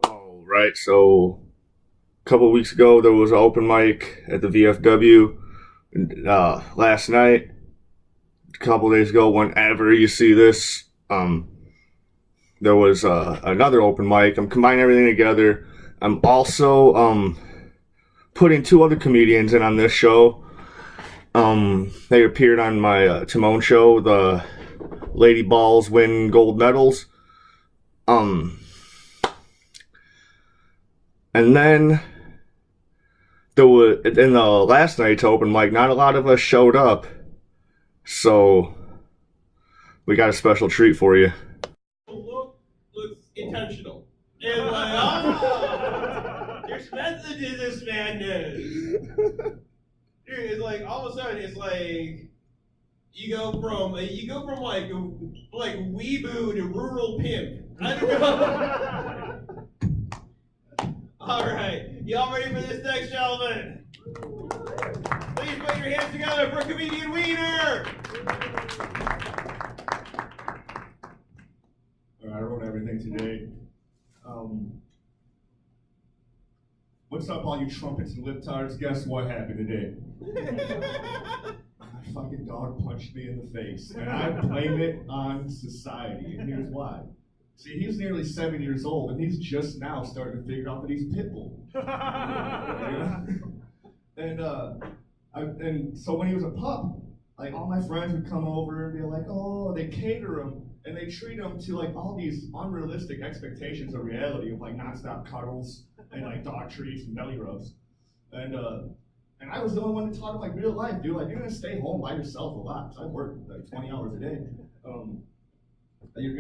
All right, so a couple of weeks ago there was an open mic at the VFW. Last night, a couple of days ago, whenever you see this, there was another open mic. I'm combining everything together. I'm also putting two other comedians in on this show. They appeared on my Timone show. The Lady Balls win gold medals. And then there was in the last night's open mic, not a lot of us showed up, so we got a special treat for you. Looks intentional. And like, oh, there's method to this madness. Dude, it's like all of a sudden it's like you go from like weeboo to rural pimp. I don't know. All right, y'all ready for this next, gentleman? Please put your hands together for comedian Wiener. All right, I wrote everything today. What's up, all you trumpets and libtards? Guess what happened today? My fucking dog punched me in the face, and I blame it on society, and here's why. See, he's nearly 7 years old, and he's just now starting to figure out that he's pit bull. And so when he was a pup, like all my friends would come over and be like, oh, they cater him, and they treat him to like all these unrealistic expectations of reality of like nonstop cuddles and like dog treats and belly rubs. And I was the only one that taught him like real life, dude. Like you're gonna stay home by yourself a lot. I work like 20 hours a day. You're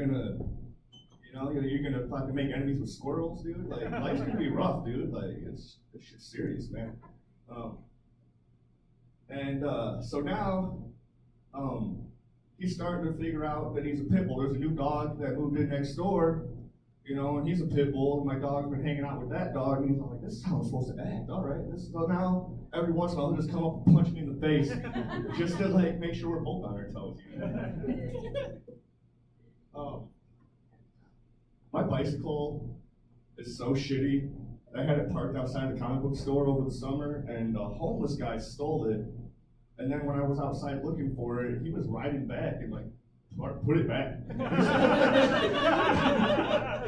gonna fucking make enemies with squirrels, dude. Like life's gonna be rough, dude. Like it's shit's serious, man. So now, he's starting to figure out that he's a pit bull. There's a new dog that moved in next door, and he's a pit bull. And my dog's been hanging out with that dog, and he's like, "This is how I'm supposed to act." All right, so now every once in a while he'll just come up and punch me in the face, just to like make sure we're both on our toes. My bicycle is so shitty. I had it parked outside the comic book store over the summer, and a homeless guy stole it. And then when I was outside looking for it, he was riding back and like, put it back.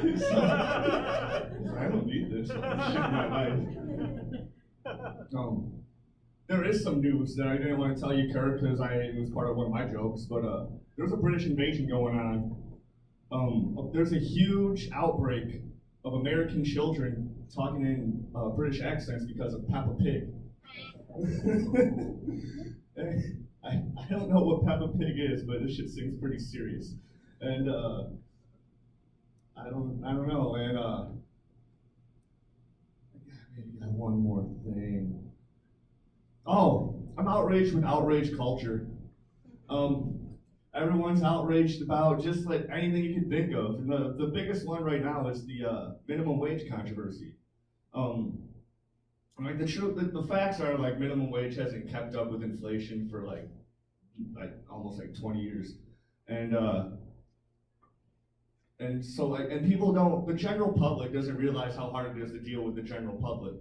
He's like, I don't need this. Shit in my life. There is some news that I didn't want to tell you, Kurt, because it was part of one of my jokes. But there's a British invasion going on. There's a huge outbreak of American children talking in British accents because of Peppa Pig. I don't know what Peppa Pig is, but this shit seems pretty serious. And I don't know. And maybe got one more thing. Oh, I'm outraged with outrage culture. Everyone's outraged about just like anything you can think of. And the biggest one right now is the minimum wage controversy. Like the facts are like minimum wage hasn't kept up with inflation for like almost like 20 years. And so like, and people the general public doesn't realize how hard it is to deal with the general public.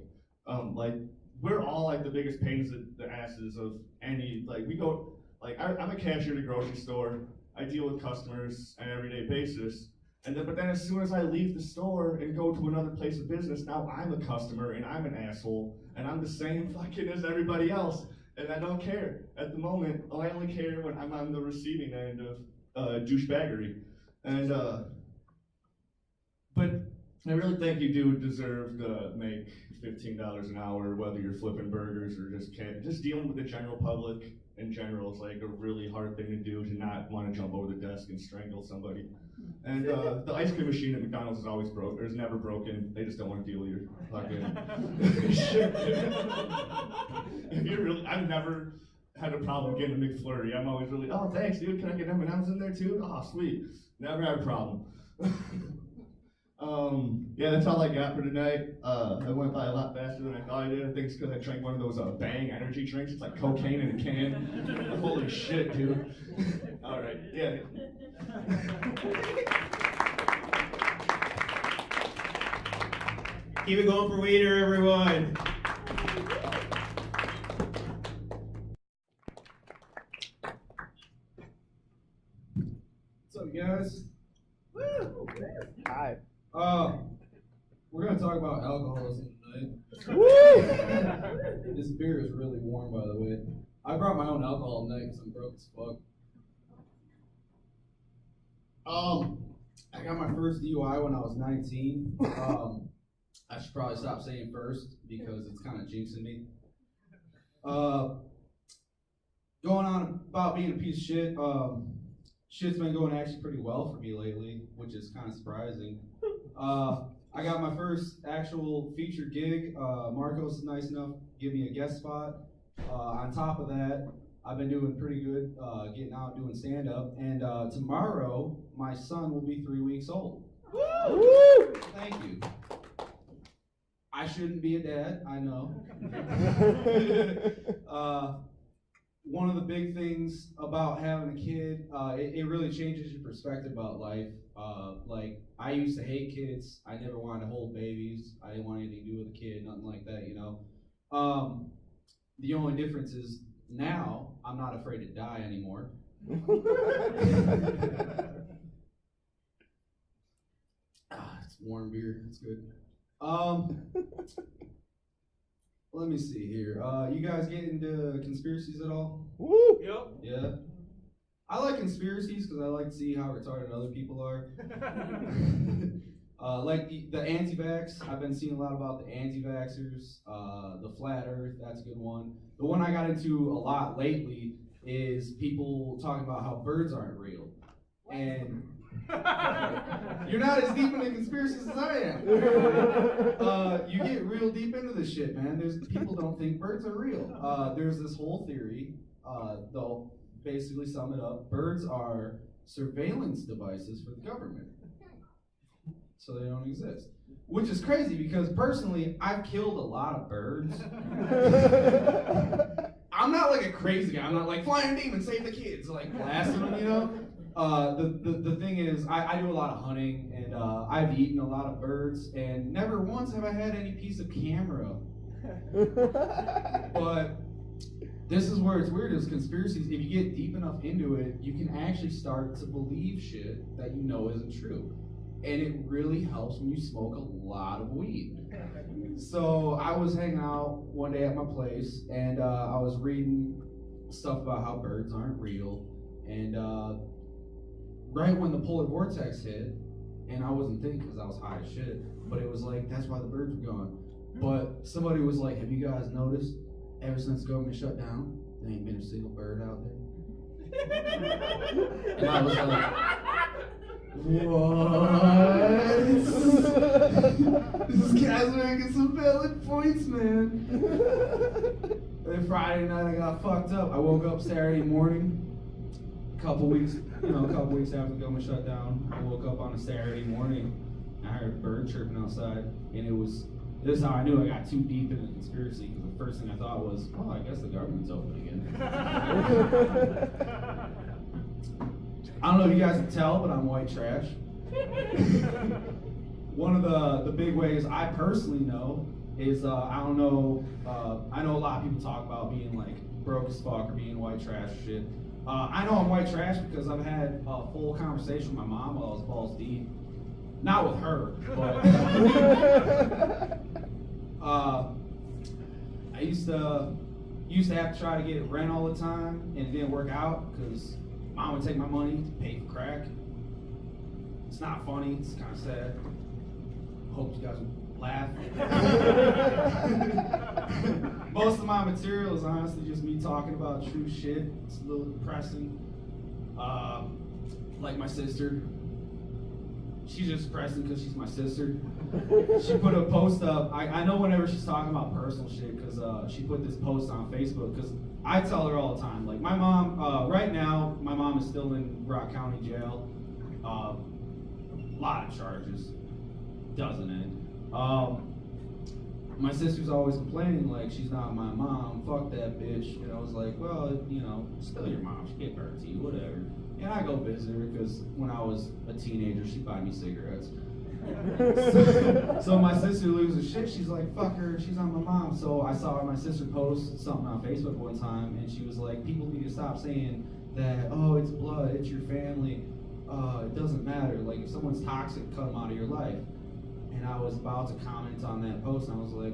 Like we're all like the biggest pains in the asses of any, like we go, like I'm a cashier at a grocery store. I deal with customers on an everyday basis. But then as soon as I leave the store and go to another place of business, now I'm a customer and I'm an asshole and I'm the same fucking as everybody else. And I don't care at the moment. I only care when I'm on the receiving end of douchebaggery. And but I really think you do deserve to make $15 an hour, whether you're flipping burgers or just dealing with the general public in general is like a really hard thing to do, to not want to jump over the desk and strangle somebody. And the ice cream machine at McDonald's is always broke, or is never broken. They just don't want to deal with your fucking shit. If you're really, I've never had a problem getting a McFlurry. I'm always really, oh thanks dude, can I get M&Ms in there too? Oh sweet, never had a problem. Yeah, that's all I got for tonight. I went by a lot faster than I thought I did. I think it's because I drank one of those Bang energy drinks. It's like cocaine in a can. Holy shit, dude. All right, yeah. Keep it going for Wiener, everyone. What's up, guys? Woo! Hi. We're gonna talk about alcoholism tonight. This beer is really warm, by the way. I brought my own alcohol tonight because I'm broke as fuck. I got my first DUI when I was 19. I should probably stop saying first because it's kind of jinxing me. Going on about being a piece of shit. Shit's been going actually pretty well for me lately, which is kind of surprising. I got my first actual featured gig. Marcos is nice enough to give me a guest spot. On top of that, I've been doing pretty good, getting out doing stand-up. And tomorrow, my son will be 3 weeks old. Woo! Thank you. I shouldn't be a dad, I know. One of the big things about having a kid, it really changes your perspective about life. Like, I used to hate kids. I never wanted to hold babies. I didn't want anything to do with a kid, nothing like that, you know. The only difference is now I'm not afraid to die anymore. It's warm beer. It's good. Let me see here. You guys get into conspiracies at all? Woo! Yep. Yeah. I like conspiracies because I like to see how retarded other people are. Like the anti-vax, I've been seeing a lot about the anti-vaxxers, the flat earth, that's a good one. The one I got into a lot lately is people talking about how birds aren't real. And you're not as deep into conspiracies as I am. You get real deep into this shit, man. People don't think birds are real. There's this whole theory, they'll basically sum it up. Birds are surveillance devices for the government. So they don't exist. Which is crazy because personally, I've killed a lot of birds. I'm not like a crazy guy. I'm not like flying demon, save the kids, like blasting them, you know? The thing is, I do a lot of hunting and I've eaten a lot of birds and never once have I had any piece of camera. But this is where it's weird is conspiracies. If you get deep enough into it, you can actually start to believe shit that you know isn't true. And it really helps when you smoke a lot of weed. So I was hanging out one day at my place and I was reading stuff about how birds aren't real. And right when the polar vortex hit, and I wasn't thinking because I was high as shit, but it was like, that's why the birds were gone. But somebody was like, have you guys noticed, ever since government shut down, there ain't been a single bird out there? And I was like, what? This guy's making some valid points, man. Then Friday night I got fucked up. I woke up Saturday morning, a couple weeks after the government shut down. I woke up on a Saturday morning and I heard a bird chirping outside, and this is how I knew I got too deep into the conspiracy, because the first thing I thought was, oh, I guess the government's open again. I don't know if you guys can tell, but I'm white trash. One of the big ways I personally know is, I know a lot of people talk about being like broke as fuck or being white trash shit. I know I'm white trash because I've had a full conversation with my mom while I was balls deep. Not with her, but I used to have to try to get rent all the time, and it didn't work out because Mom would take my money to pay for crack. It's not funny, it's kind of sad. Hope you guys will laugh. Most of my material is honestly just me talking about true shit. It's a little depressing. Like my sister. She's just depressing because she's my sister. She put a post up. I know whenever she's talking about personal shit because she put this post on Facebook because I tell her all the time. Like my mom, right now, my mom is still in Rock County Jail. A lot of charges. Doesn't end. My sister's always complaining like she's not my mom. Fuck that bitch. And I was like, well, you know, still your mom. She gave birth to you, whatever. And I go visit her because when I was a teenager, she'd buy me cigarettes. So my sister loses shit. She's like, fuck her, she's on my mom. So I saw my sister post something on Facebook one time, and she was like, people need to stop saying that, oh, it's blood, it's your family. It doesn't matter. Like, if someone's toxic, cut them out of your life. And I was about to comment on that post, and I was like,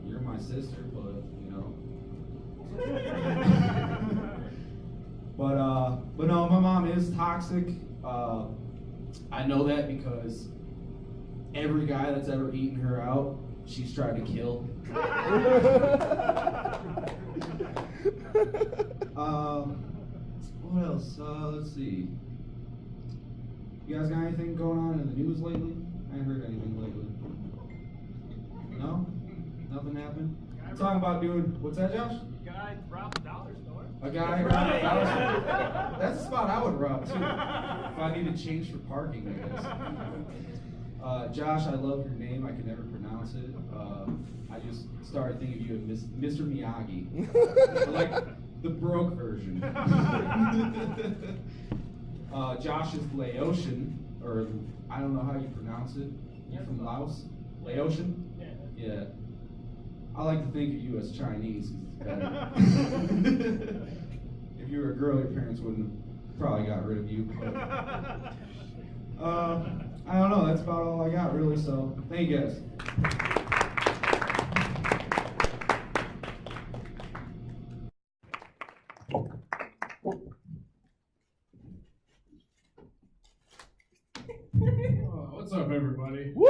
you're my sister, but, you know. But no, my mom is toxic. I know that because every guy that's ever eaten her out, she's tried to kill. What else? Let's see. You guys got anything going on in the news lately? I haven't heard anything lately. No? Nothing happened? Talking about doing, what's that, Josh? Guy robbed a dollar store. A guy robbed a dollar store? That's a spot I would rob too. If I needed change for parking, I guess. Josh, I love your name. I can never pronounce it. I just started thinking of you as Mr. Miyagi. Like the broke version. Josh is Laotian, or I don't know how you pronounce it. You're from Laos? Laotian? Yeah. I like to think of you as Chinese because it's better. If you were a girl, your parents wouldn't have probably got rid of you. But, I don't know. That's about all I got, really. So, thank you guys. What's up, everybody? Woo!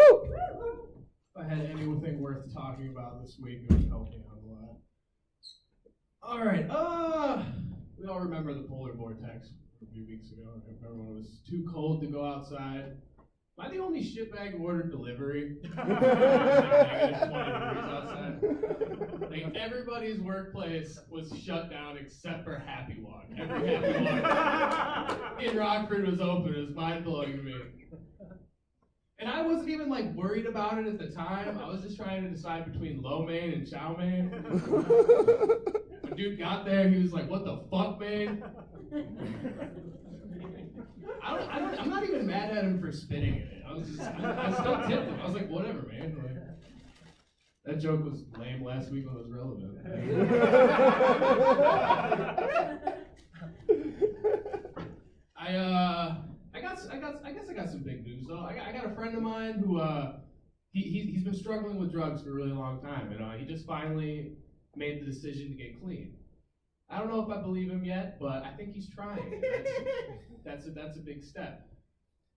If I had anything worth talking about this week, it would help me out a lot. All right, we all remember the polar vortex a few weeks ago. Everyone was too cold to go outside. Am I the only shitbag who ordered delivery? Negative 20 degrees outside. Like, everybody's workplace was shut down except for Happy Walk. Every Happy Walk in Rockford was open. It was mind-blowing to me. And I wasn't even like worried about it at the time. I was just trying to decide between lo mein and chow mein. When dude got there, he was like, "What the fuck, man?" I'm not even mad at him for spitting in it. I still tipped him. I was like, "Whatever, man." Like, that joke was lame last week when it was relevant. I guess I got some big news though. I got a friend of mine who he's been struggling with drugs for a really long time, and he just finally made the decision to get clean. I don't know if I believe him yet, but I think he's trying. That's a big step.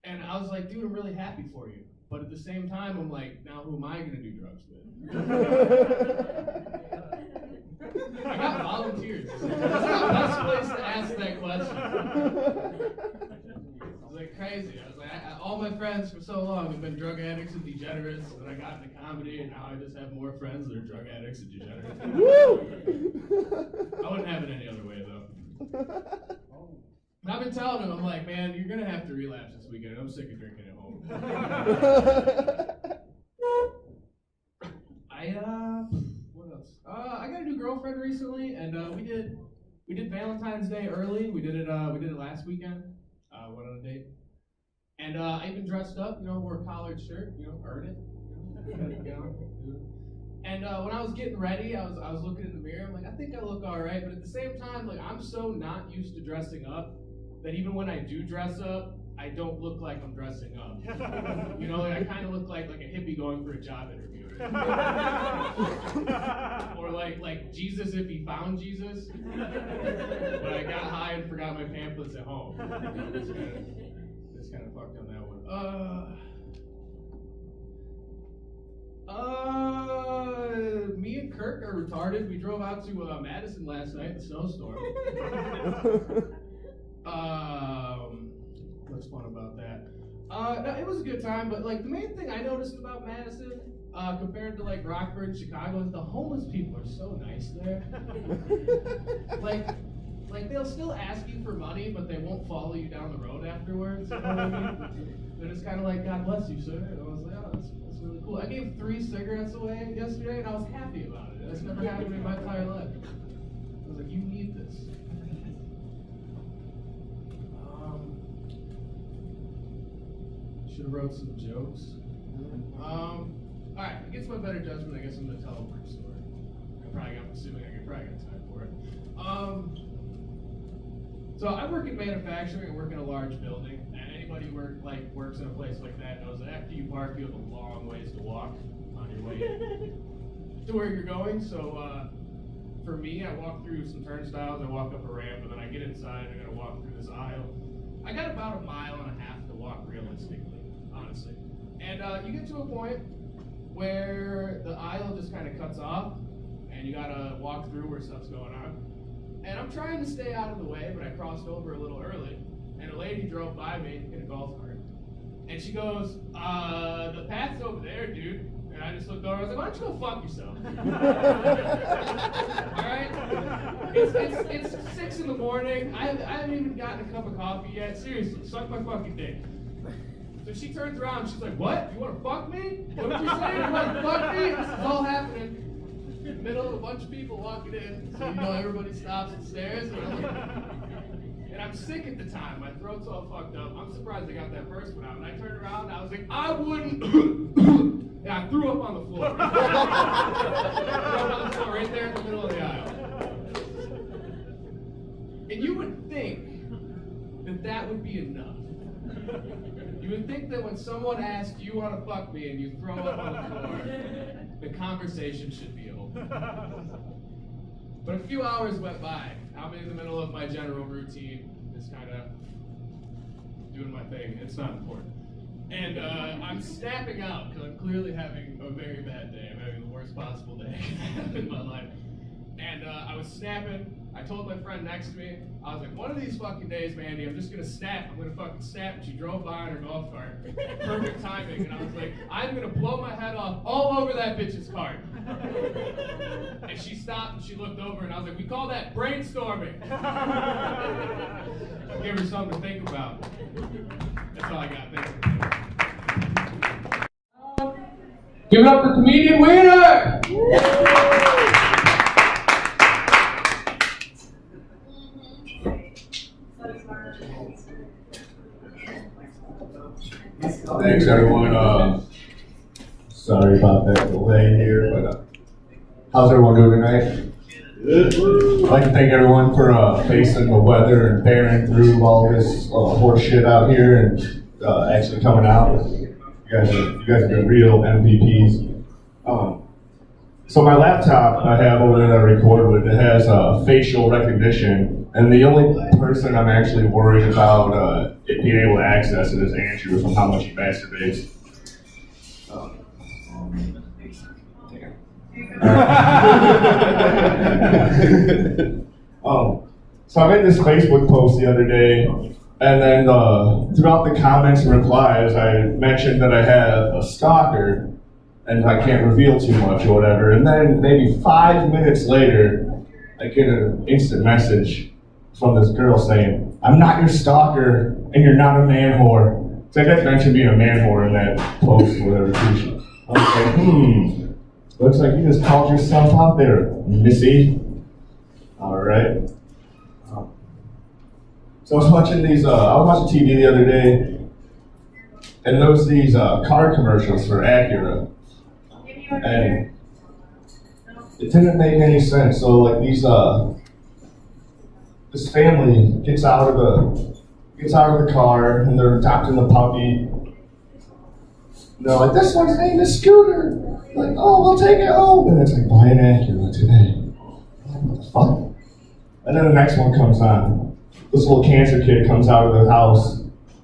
And I was like, dude, I'm really happy for you. But at the same time, I'm like, now who am I gonna do drugs with? I got volunteers. That's the best place to ask that question. It's like crazy. I was like, all my friends for so long have been drug addicts and degenerates, and I got into comedy, and now I just have more friends that are drug addicts and degenerates. I wouldn't have it any other way, though. And I've been telling him, I'm like, man, you're gonna have to relapse this weekend. I'm sick of drinking at home. What else? I got a new girlfriend recently, and we did Valentine's Day early. We did it last weekend. Went on a date, and I even dressed up. Wore a collared shirt. Earn it. And when I was getting ready, I was looking in the mirror. I'm like, I think I look all right, but at the same time, like, I'm so not used to dressing up that even when I do dress up, I don't look like I'm dressing up. Like, I kind of look like a hippie going for a job interview. Or like Jesus if he found Jesus, but I got high and forgot my pamphlets at home. Just kind of fucked on that one. Me and Kirk are retarded. We drove out to Madison last night in the snowstorm. What's fun about that? No, it was a good time, but like the main thing I noticed about Madison, compared to like Rockford and Chicago, is the homeless people are so nice there. like they'll still ask you for money, but they won't follow you down the road afterwards. You know what I mean? They're just kind of like, God bless you, sir. And I was like, oh, that's really cool. I gave 3 cigarettes away yesterday, and I was happy about it. That's never happened to me in my entire life. I was like, you need this. Should have wrote some jokes. Alright, against my better judgment, I guess I'm gonna tell a brief story. I'm assuming I probably got time for it. So I work in manufacturing, I work in a large building, and anybody who works in a place like that knows that after you park, you have a long ways to walk on your way to where you're going. So for me, I walk through some turnstiles, I walk up a ramp, and then I get inside, I gotta walk through this aisle. I got about 1.5 miles to walk realistically, honestly. And you get to a point where the aisle just kind of cuts off, and you gotta walk through where stuff's going on. And I'm trying to stay out of the way, but I crossed over a little early, and a lady drove by me in a golf cart. And she goes, the path's over there, dude. And I just looked over, I was like, why don't you go fuck yourself? Alright? It's 6 in the morning, I haven't even gotten a cup of coffee yet. Seriously, suck my fucking dick. So she turns around, she's like, what? You wanna fuck me? What did you say? You wanna fuck me? This is all happening in the middle of a bunch of people walking in, so everybody stops and stares. And I'm sick at the time. My throat's all fucked up. I'm surprised I got that first one out. And I turned around and I was like, I wouldn't. And I threw up on the floor. Threw up on the floor right there in the middle of the aisle. And you would think that would be enough. You would think that when someone asks, you want to fuck me, and you throw up on the floor, the conversation should be over. But a few hours went by. I'm in the middle of my general routine, just kind of doing my thing. It's not important. And I'm snapping out because I'm clearly having a very bad day. I'm having the worst possible day I can have in my life. And I was snapping. I told my friend next to me, I was like, one of these fucking days, Mandy, I'm just gonna snap. I'm gonna fucking snap. And she drove by on her golf cart. Perfect timing. And I was like, I'm gonna blow my head off all over that bitch's cart. And she stopped and she looked over and I was like, we call that brainstorming. Give her something to think about. That's all I got. Thanks. Give it up for comedian Wiener! Thanks, everyone. Sorry about that delay here, but how's everyone doing tonight? I'd like to thank everyone for facing the weather and bearing through all this horse shit out here and actually coming out. You guys are the real MVPs. So my laptop I have over there that I record with, it has facial recognition, and the only person I'm actually worried about it being able to access it is Andrew from how much he masturbates. So I made this Facebook post the other day, and then throughout the comments and replies, I mentioned that I have a stalker, and I can't reveal too much or whatever. And then maybe 5 minutes later, I get an instant message from this girl saying, I'm not your stalker, and you're not a man whore. So I guess mentioned being a man whore in that post or whatever. I was like, looks like you just called yourself out there, missy. All right. So I was watching I was watching TV the other day, and there was these car commercials for Acura. And it didn't make any sense. So like this family gets out of the car and they're adopting the puppy. And they're like, this one's name is Scooter. Like, oh, we'll take it home. And it's like, buy an Acura today. Like, what the fuck? And then the next one comes on. This little cancer kid comes out of the house.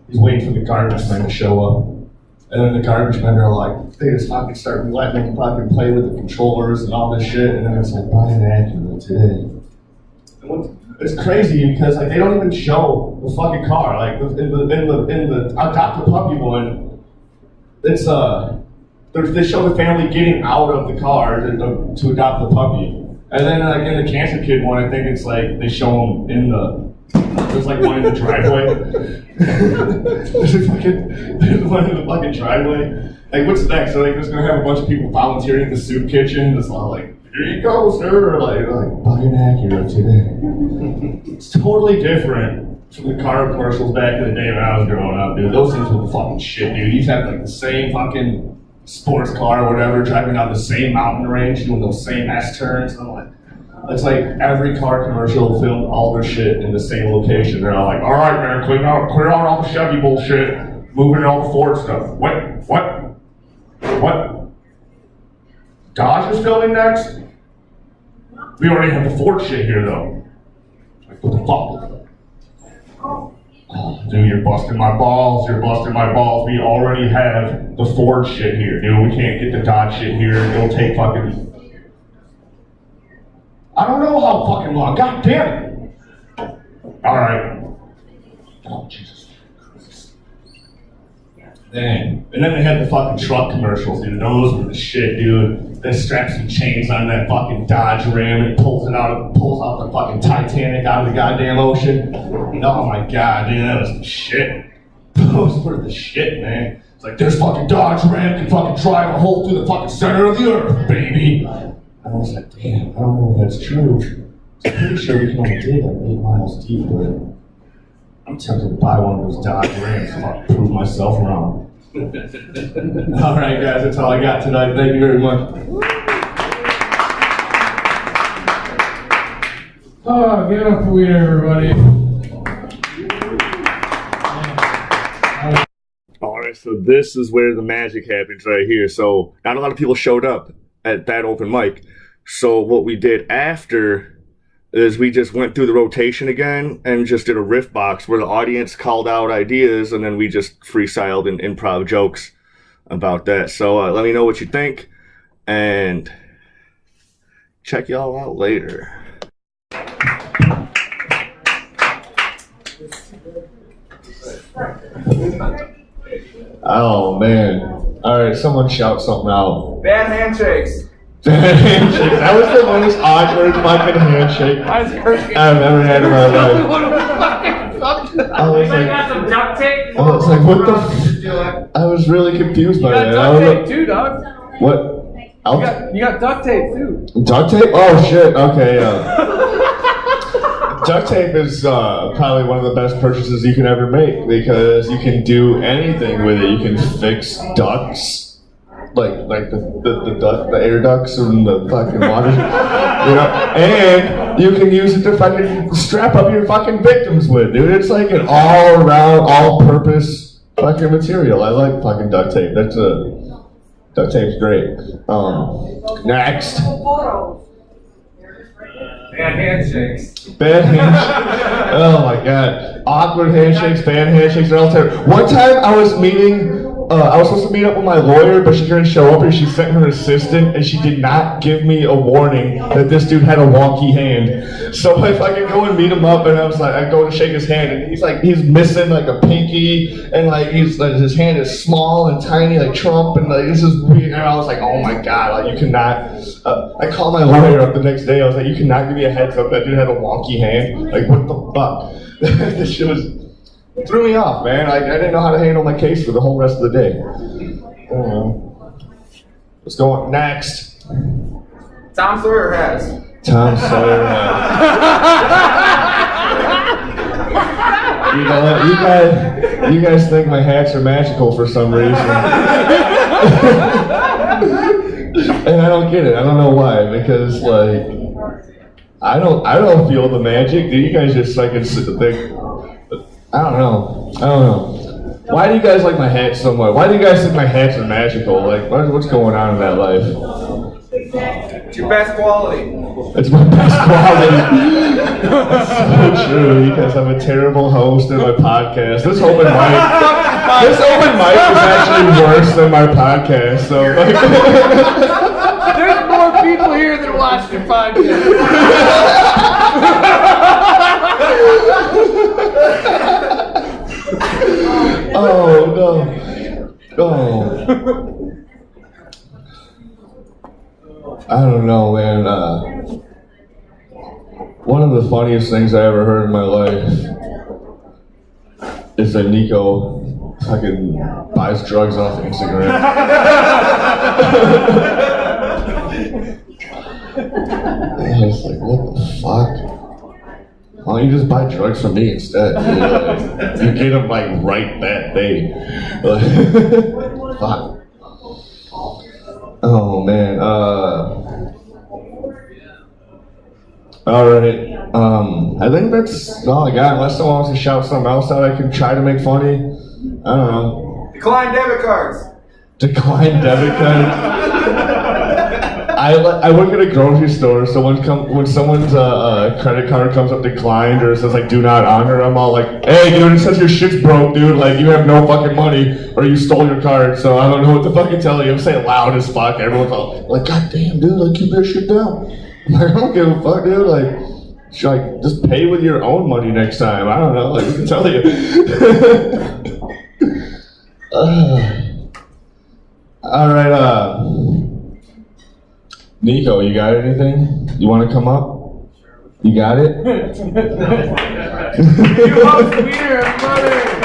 He's waiting for the garbage men to show up. And then the garbage men are like, they just fucking start letting them fucking play with the controllers and all this shit. And then it's like, buy an Acura today. It's crazy because like they don't even show the fucking car. Like in the adopt the puppy one, it's they show the family getting out of the car to adopt the puppy. And then like in the cancer kid one, I think it's like they show them there's like one in the driveway. there's one in the fucking driveway. Like what's next? So like there's gonna have a bunch of people volunteering in the soup kitchen. It's all like, here you go, sir. Like buy an Acura today. It's totally different from the car commercials back in the day when I was growing up, dude. Those things were fucking shit, dude. You had like the same fucking sports car or whatever, driving down the same mountain range, doing those same S-turns. I'm like, it's like every car commercial filmed all their shit in the same location. They're all like, all right, man, clear out all the Chevy bullshit, moving all the Ford stuff. What? Dodge is filming next? We already have the Ford shit here, though. Like, what the fuck? Oh, dude, you're busting my balls. We already have the Ford shit here, dude. We can't get the Dodge shit here. It'll take fucking... I don't know how fucking long. God damn it. All right. Oh, Jesus. And then they had the fucking truck commercials, dude. Those were the shit, dude. They strap some chains on that fucking Dodge Ram and pulls out the fucking Titanic out of the goddamn ocean. Oh my god, dude, that was the shit. Those were the shit, man. It's like, this fucking Dodge Ram can fucking drive a hole through the fucking center of the earth, baby. And I was like, damn, I don't know if that's true. I'm pretty sure we can only dig like 8 miles deep, but I'm tempted to buy one of those Dodge Rams to prove myself wrong. All right, guys, that's all I got tonight. Thank you very much. Oh, give it up for weed, everybody. All right, so this is where the magic happens right here. So not a lot of people showed up at that open mic. So what we did after is we just went through the rotation again and just did a riff box where the audience called out ideas and then we just freestyled and improv jokes about that. So let me know what you think and check y'all out later. Oh, man. All right, someone shout something out. Bad handshakes. That was the most awkward fucking handshake I've ever had in my life. I was like, got some duct tape? I was like, what the? I was really confused by that. duct tape too, dog. What? You got duct tape too. Duct tape? Oh shit. Okay. Duct tape is probably one of the best purchases you can ever make because you can do anything with it. You can fix ducts. Like the air ducts and the fucking water, and you can use it to fucking strap up your fucking victims with, dude. It's like an all-around, all-purpose fucking material. I like fucking duct tape. Duct tape's great. Next. Bad handshakes. Bad handshakes. Oh my god. Awkward handshakes, bad handshakes, they're all terrible. One time I was supposed to meet up with my lawyer, but she couldn't show up and she sent her assistant and she did not give me a warning that this dude had a wonky hand. So I fucking go and meet him up and I go to shake his hand and he's missing like a pinky and his hand is small and tiny like Trump and like this is weird. And I was like, oh my god, like you cannot. I called my lawyer up the next day. I was like, you cannot give me a heads up that dude had a wonky hand. Like what the fuck? This shit threw me off, man. I didn't know how to handle my case for the whole rest of the day. I don't know. Let's go on next. Tom Sawyer has. Tom Sawyer has. You know what? You guys think my hats are magical for some reason. And I don't get it. I don't know why. Because like I don't feel the magic. Do you guys just like think? I don't know. Why do you guys like my hat so much? Why do you guys think my hats are magical? Like, what's going on in that life? It's your best quality. It's my best quality. That's so true. You guys have a terrible host in my podcast. This open mic is actually worse than my podcast. So There's more people here than watch your podcast. Oh no. Oh. I don't know, man. One of the funniest things I ever heard in my life is that Nico fucking buys drugs off Instagram. I was like, what the fuck? Why don't you just buy drugs from me instead? You get them like right that day. Fuck. Alright. I think that's all I got. Unless someone wants to shout something else out I can try to make funny. I don't know. Decline debit cards. Decline debit cards. I work at a grocery store, so when someone's credit card comes up declined or it says like do not honor, I'm all like, hey dude, it says your shit's broke, dude. Like you have no fucking money or you stole your card, so I don't know what to fucking tell you. I'm saying loud as fuck. Everyone's all like, god damn, dude, like keep that shit down. I'm like, I don't give a fuck, dude. Like just pay with your own money next time. I don't know. Like I can tell you. All right. Nico, you got anything? You want to come up? You got it? You host Wiener, everybody.